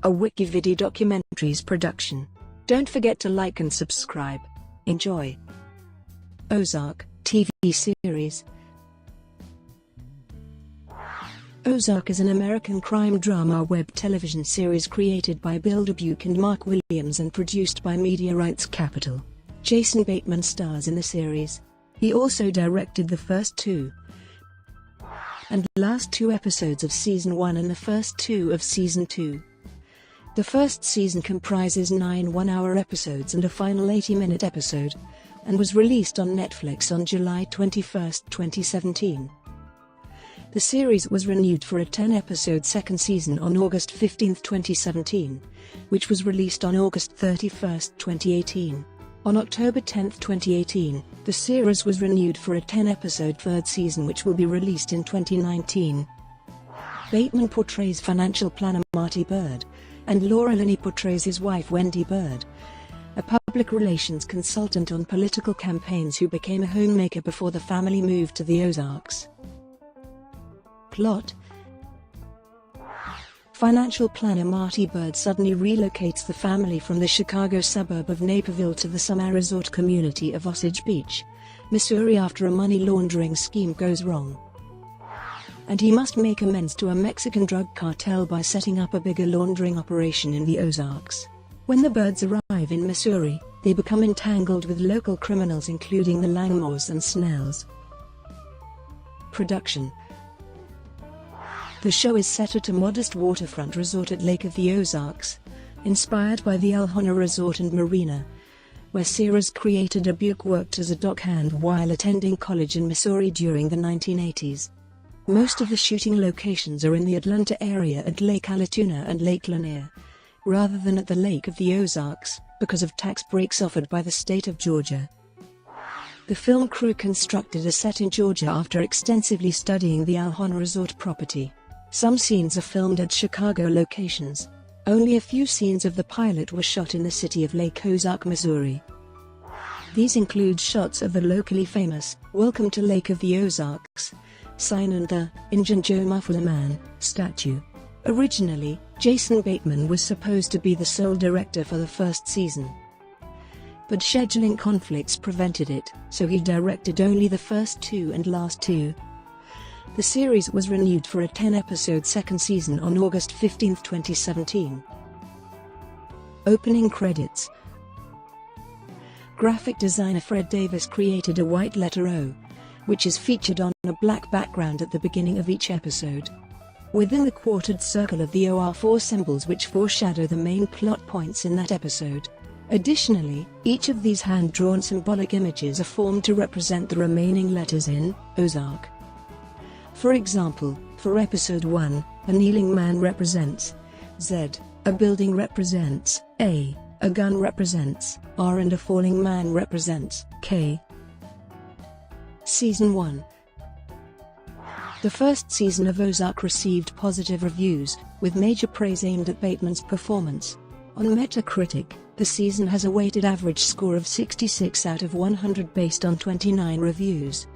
a WikiVidi Documentaries production. Don't forget to like and subscribe. Enjoy. Ozark TV series. Ozark is an American crime drama web television series created by Bill Dubuque and Mark Williams and produced by Media Rights Capital. Jason Bateman stars in the series. He also directed the first two and last two episodes of Season 1 and the first two of Season 2. The first season comprises 9 one-hour episodes and a final 80-minute episode, and was released on Netflix on July 21, 2017. The series was renewed for a 10-episode second season on August 15, 2017, which was released on August 31, 2018. On October 10, 2018, the series was renewed for a 10-episode third season which will be released in 2019. Bateman portrays financial planner Marty Byrde, and Laura Linney portrays his wife Wendy Byrde, a public relations consultant on political campaigns who became a homemaker before the family moved to the Ozarks. Plot: financial planner Marty Byrde suddenly relocates the family from the Chicago suburb of Naperville to the summer resort community of Osage Beach, Missouri after a money laundering scheme goes wrong. And he must make amends to a Mexican drug cartel by setting up a bigger laundering operation in the Ozarks. When the Byrdes arrive in Missouri, they become entangled with local criminals including the Langmores and Snells. Production: the show is set at a modest waterfront resort at Lake of the Ozarks, inspired by the El Hona Resort and Marina, where series creator Dubuque worked as a dockhand while attending college in Missouri during the 1980s. Most of the shooting locations are in the Atlanta area at Lake Allatoona and Lake Lanier, rather than at the Lake of the Ozarks, because of tax breaks offered by the state of Georgia. The film crew constructed a set in Georgia after extensively studying the El Hona Resort property. Some scenes are filmed at Chicago locations. Only a few scenes of the pilot were shot in the city of Lake Ozark, Missouri. These include shots of the locally famous "Welcome to Lake of the Ozarks" sign and the "Injun Joe Muffler Man" statue. Originally, Jason Bateman was supposed to be the sole director for the first season, but scheduling conflicts prevented it, so he directed only the first two and last two. The series was renewed for a 10-episode second season on August 15, 2017. Opening credits: graphic designer Fred Davis created a white letter O, which is featured on a black background at the beginning of each episode. Within the quartered circle of the O are 4 symbols which foreshadow the main plot points in that episode. Additionally, each of these hand-drawn symbolic images are formed to represent the remaining letters in Ozark. For example, for Episode 1, a kneeling man represents Z, a building represents A, gun represents R, and a falling man represents K. Season 1. The first season of Ozark received positive reviews, with major praise aimed at Bateman's performance. On Metacritic, the season has a weighted average score of 66 out of 100 based on 29 reviews,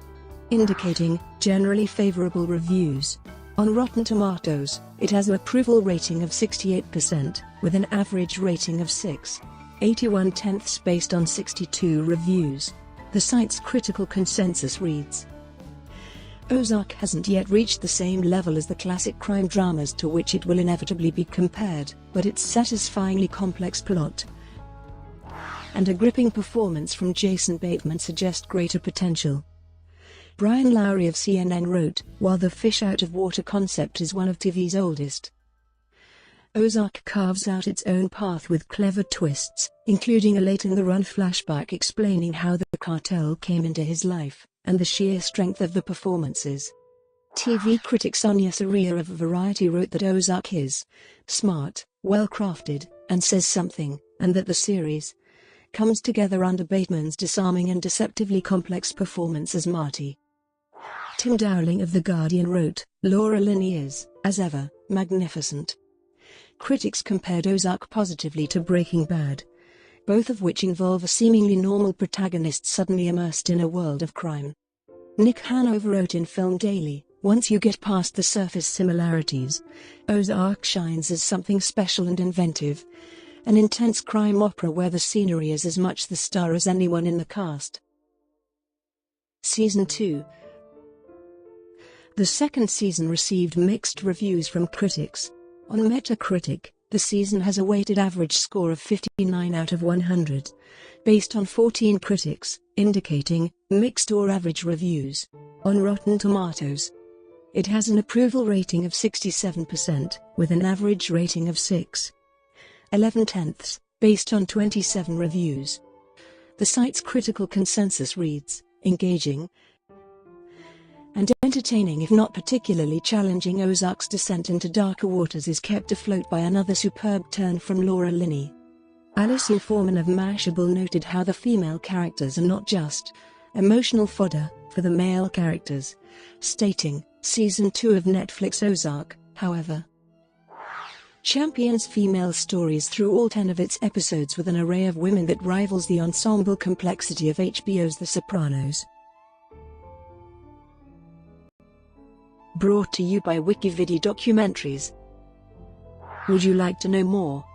indicating generally favorable reviews. On Rotten Tomatoes, it has an approval rating of 68%, with an average rating of 6.81 based on 62 reviews. The site's critical consensus reads, "Ozark hasn't yet reached the same level as the classic crime dramas to which it will inevitably be compared, but its satisfyingly complex plot and a gripping performance from Jason Bateman suggest greater potential." Brian Lowry of CNN wrote, "While the fish-out-of-water concept is one of TV's oldest, Ozark carves out its own path with clever twists, including a late-in-the-run flashback explaining how the cartel came into his life, and the sheer strength of the performances." TV critic Sonia Saria of Variety wrote that Ozark is smart, well-crafted, and says something, and that the series comes together under Bateman's disarming and deceptively complex performance as Marty. Tim Dowling of The Guardian wrote, "Laura Linney is, as ever, magnificent." Critics compared Ozark positively to Breaking Bad, both of which involve a seemingly normal protagonist suddenly immersed in a world of crime. Nick Hanover wrote in Film Daily, Once you get past the surface similarities, Ozark shines as something special and inventive, an intense crime opera where the scenery is as much the star as anyone in the cast. Season 2. The second season received mixed reviews from critics. On Metacritic, the season has a weighted average score of 59 out of 100, based on 14 critics, indicating mixed or average reviews. On Rotten Tomatoes, it has an approval rating of 67%, with an average rating of 6.11, based on 27 reviews. The site's critical consensus reads, engaging and entertaining if not particularly challenging. Ozark's descent into darker waters is kept afloat by another superb turn from Laura Linney. Alison Foreman of Mashable noted how the female characters are not just emotional fodder for the male characters, stating, Season 2 of Netflix Ozark, however, champions female stories through all 10 of its episodes with an array of women that rivals the ensemble complexity of HBO's The Sopranos. Brought to you by WikiVidi Documentaries. Would you like to know more?